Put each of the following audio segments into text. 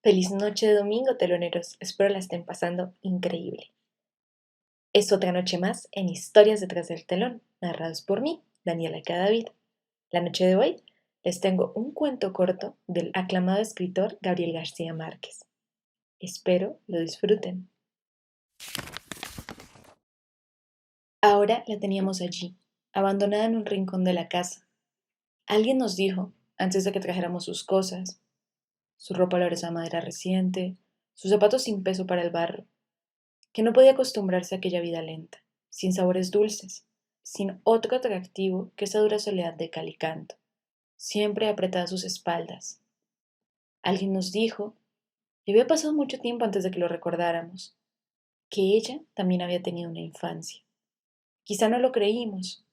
Feliz noche de domingo, teloneros. Espero la estén pasando increíble. Es otra noche más en Historias detrás del telón, narrados por mí, Daniela Cadavid. La noche de hoy les tengo un cuento corto del aclamado escritor Gabriel García Márquez. Espero lo disfruten. Ahora la teníamos allí, abandonada en un rincón de la casa. Alguien nos dijo, antes de que trajéramos sus cosas, su ropa olorosa a madera reciente, sus zapatos sin peso para el barro, que no podía acostumbrarse a aquella vida lenta, sin sabores dulces, sin otro atractivo que esa dura soledad de cal y canto, siempre apretada a sus espaldas. Alguien nos dijo, y había pasado mucho tiempo antes de que lo recordáramos, que ella también había tenido una infancia. Quizá no lo creímos,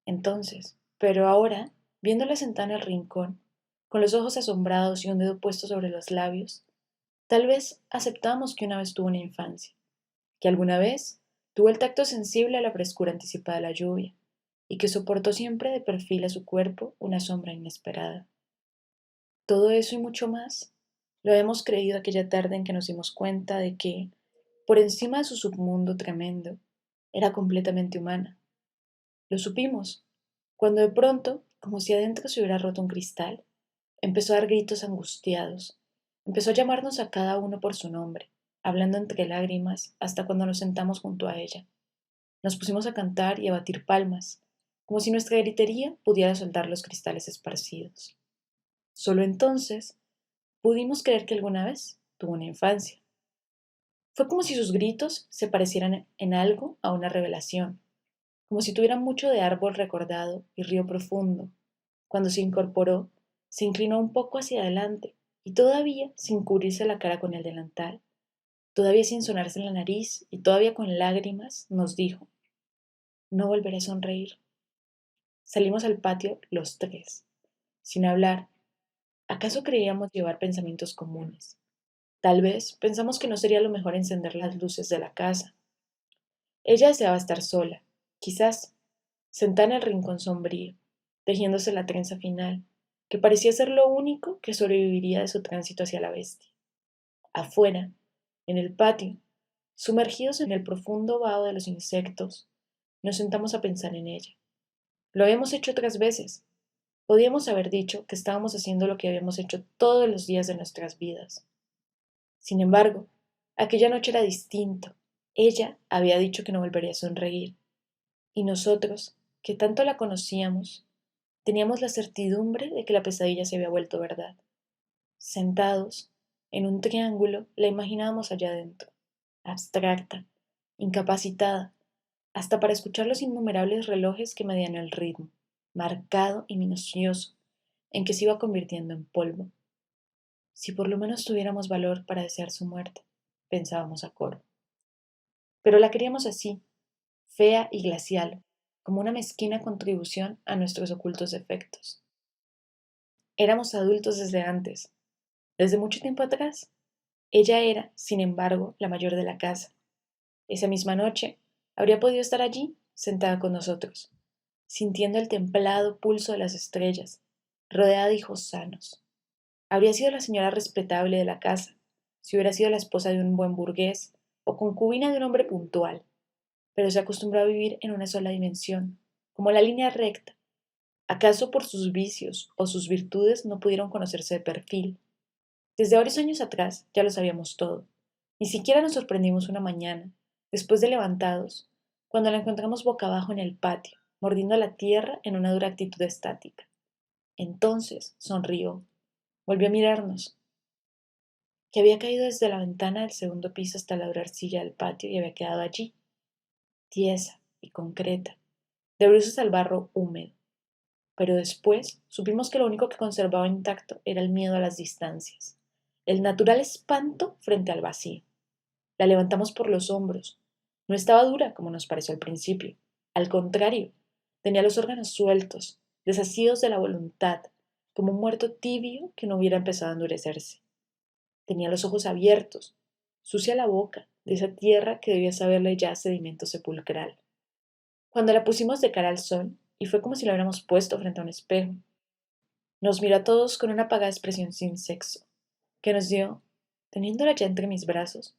entonces, pero ahora, viéndola sentada en el rincón, con los ojos asombrados y un dedo puesto sobre los labios, tal vez aceptamos que una vez tuvo una infancia, que alguna vez tuvo el tacto sensible a la frescura anticipada de la lluvia, y que soportó siempre de perfil a su cuerpo una sombra inesperada. Todo eso y mucho más lo hemos creído aquella tarde en que nos dimos cuenta de que, por encima de su submundo tremendo, era completamente humana. Lo supimos, cuando de pronto, como si adentro se hubiera roto un cristal, empezó a dar gritos angustiados, empezó a llamarnos a cada uno por su nombre, hablando entre lágrimas hasta cuando nos sentamos junto a ella. Nos pusimos a cantar y a batir palmas, como si nuestra gritería pudiera soltar los cristales esparcidos. Solo entonces pudimos creer que alguna vez tuvo una infancia. Fue como si sus gritos se parecieran en algo a una revelación, como si tuvieran mucho de árbol recordado y río profundo. Cuando se incorporó, se inclinó un poco hacia adelante y todavía sin cubrirse la cara con el delantal, todavía sin sonarse la nariz y todavía con lágrimas, nos dijo, no volveré a sonreír. Salimos al patio los tres, sin hablar. ¿Acaso creíamos llevar pensamientos comunes? Tal vez pensamos que no sería lo mejor encender las luces de la casa. Ella deseaba estar sola, quizás, sentada en el rincón sombrío, tejiéndose la trenza final, que parecía ser lo único que sobreviviría de su tránsito hacia la bestia. Afuera, en el patio, sumergidos en el profundo vaho de los insectos, nos sentamos a pensar en ella. Lo habíamos hecho otras veces. Podíamos haber dicho que estábamos haciendo lo que habíamos hecho todos los días de nuestras vidas. Sin embargo, aquella noche era distinto. Ella había dicho que no volvería a sonreír, y nosotros, que tanto la conocíamos, teníamos la certidumbre de que la pesadilla se había vuelto verdad. Sentados, en un triángulo, la imaginábamos allá adentro, abstracta, incapacitada, hasta para escuchar los innumerables relojes que medían el ritmo, marcado y minucioso, en que se iba convirtiendo en polvo. Si por lo menos tuviéramos valor para desear su muerte, pensábamos a coro. Pero la queríamos así, fea y glacial, como una mezquina contribución a nuestros ocultos defectos. Éramos adultos desde antes, desde mucho tiempo atrás. Ella era, sin embargo, la mayor de la casa. Esa misma noche habría podido estar allí, sentada con nosotros, sintiendo el templado pulso de las estrellas, rodeada de hijos sanos. Habría sido la señora respetable de la casa, si hubiera sido la esposa de un buen burgués o concubina de un hombre puntual, pero se acostumbró a vivir en una sola dimensión, como la línea recta. ¿Acaso por sus vicios o sus virtudes no pudieron conocerse de perfil? Desde varios años atrás ya lo sabíamos todo. Ni siquiera nos sorprendimos una mañana, después de levantados, cuando la encontramos boca abajo en el patio, mordiendo la tierra en una dura actitud estática. Entonces sonrió, volvió a mirarnos, que había caído desde la ventana del segundo piso hasta la dura arcilla del patio y había quedado allí, tiesa y concreta, de bruces al barro húmedo. Pero después supimos que lo único que conservaba intacto era el miedo a las distancias, el natural espanto frente al vacío. La levantamos por los hombros. No estaba dura, como nos pareció al principio. Al contrario, tenía los órganos sueltos, desasidos de la voluntad, como un muerto tibio que no hubiera empezado a endurecerse. Tenía los ojos abiertos, sucia la boca, de esa tierra que debía saberle ya sedimento sepulcral. Cuando la pusimos de cara al sol, y fue como si la hubiéramos puesto frente a un espejo, nos miró a todos con una apagada expresión sin sexo, que nos dio teniéndola ya entre mis brazos,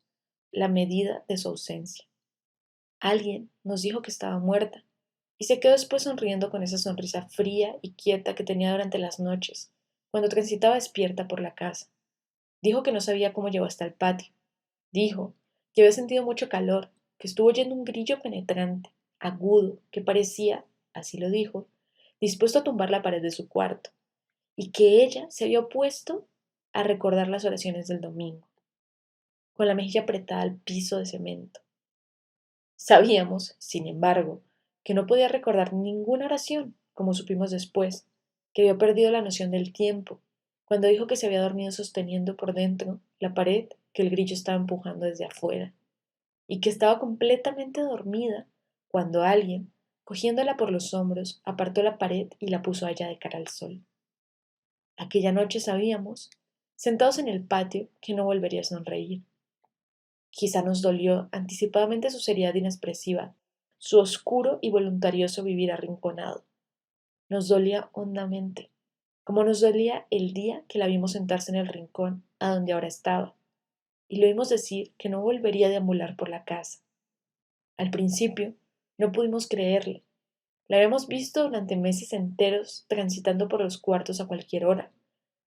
la medida de su ausencia. Alguien nos dijo que estaba muerta, y se quedó después sonriendo con esa sonrisa fría y quieta que tenía durante las noches, cuando transitaba despierta por la casa. Dijo que no sabía cómo llegó hasta el patio. Dijo que había sentido mucho calor, que estuvo oyendo un grillo penetrante, agudo, que parecía, así lo dijo, dispuesto a tumbar la pared de su cuarto, y que ella se había opuesto a recordar las oraciones del domingo, con la mejilla apretada al piso de cemento. Sabíamos, sin embargo, que no podía recordar ninguna oración, como supimos después, que había perdido la noción del tiempo, cuando dijo que se había dormido sosteniendo por dentro la pared que el grillo estaba empujando desde afuera, y que estaba completamente dormida cuando alguien, cogiéndola por los hombros, apartó la pared y la puso allá de cara al sol. Aquella noche sabíamos, sentados en el patio, que no volvería a sonreír. Quizá nos dolió anticipadamente su seriedad inexpresiva, su oscuro y voluntarioso vivir arrinconado. Nos dolía hondamente, como nos dolía el día que la vimos sentarse en el rincón a donde ahora estaba, y le oímos decir que no volvería a deambular por la casa. Al principio no pudimos creerle. La habíamos visto durante meses enteros transitando por los cuartos a cualquier hora,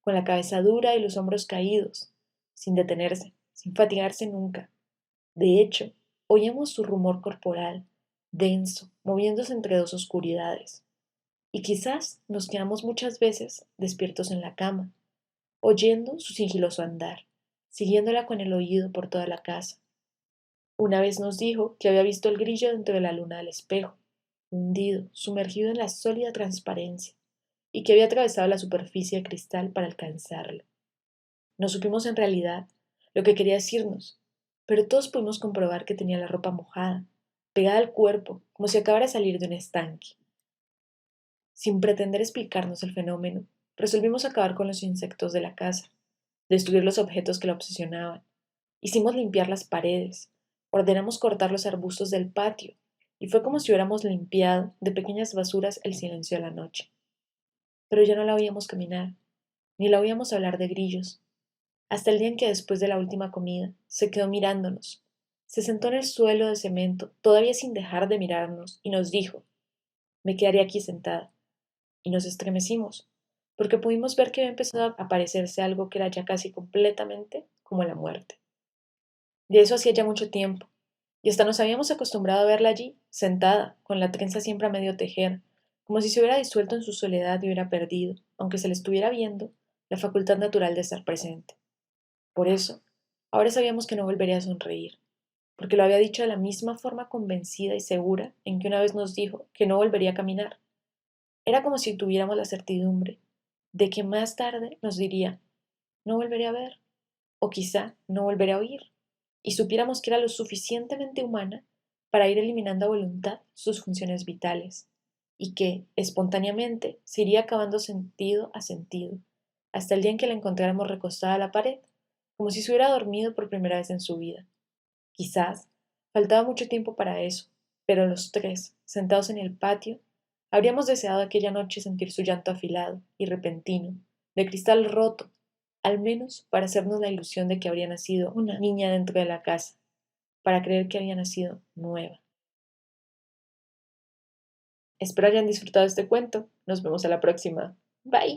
con la cabeza dura y los hombros caídos, sin detenerse, sin fatigarse nunca. De hecho, oíamos su rumor corporal, denso, moviéndose entre dos oscuridades. Y quizás nos quedamos muchas veces despiertos en la cama, oyendo su sigiloso andar, siguiéndola con el oído por toda la casa. Una vez nos dijo que había visto el grillo dentro de la luna del espejo, hundido, sumergido en la sólida transparencia, y que había atravesado la superficie de cristal para alcanzarlo. No supimos en realidad lo que quería decirnos, pero todos pudimos comprobar que tenía la ropa mojada, pegada al cuerpo, como si acabara de salir de un estanque. Sin pretender explicarnos el fenómeno, resolvimos acabar con los insectos de la casa, destruir los objetos que la obsesionaban. Hicimos limpiar las paredes, ordenamos cortar los arbustos del patio, y fue como si hubiéramos limpiado de pequeñas basuras el silencio de la noche. Pero ya no la oíamos caminar, ni la oíamos hablar de grillos, hasta el día en que después de la última comida se quedó mirándonos. Se sentó en el suelo de cemento, todavía sin dejar de mirarnos, y nos dijo, me quedaré aquí sentada. Y nos estremecimos, porque pudimos ver que había empezado a aparecerse algo que era ya casi completamente como la muerte. De eso hacía ya mucho tiempo, y hasta nos habíamos acostumbrado a verla allí, sentada, con la trenza siempre a medio tejer, como si se hubiera disuelto en su soledad y hubiera perdido, aunque se le estuviera viendo, la facultad natural de estar presente. Por eso, ahora sabíamos que no volvería a sonreír, porque lo había dicho de la misma forma convencida y segura en que una vez nos dijo que no volvería a caminar. Era como si tuviéramos la certidumbre de que más tarde nos diría, no volveré a ver, o quizá no volveré a oír, y supiéramos que era lo suficientemente humana para ir eliminando a voluntad sus funciones vitales, y que, espontáneamente, se iría acabando sentido a sentido, hasta el día en que la encontráramos recostada a la pared, como si se hubiera dormido por primera vez en su vida. Quizás faltaba mucho tiempo para eso, pero los tres, sentados en el patio, habríamos deseado aquella noche sentir su llanto afilado y repentino, de cristal roto, al menos para hacernos la ilusión de que habría nacido una niña dentro de la casa, para creer que había nacido nueva. Espero hayan disfrutado este cuento. Nos vemos a la próxima. Bye.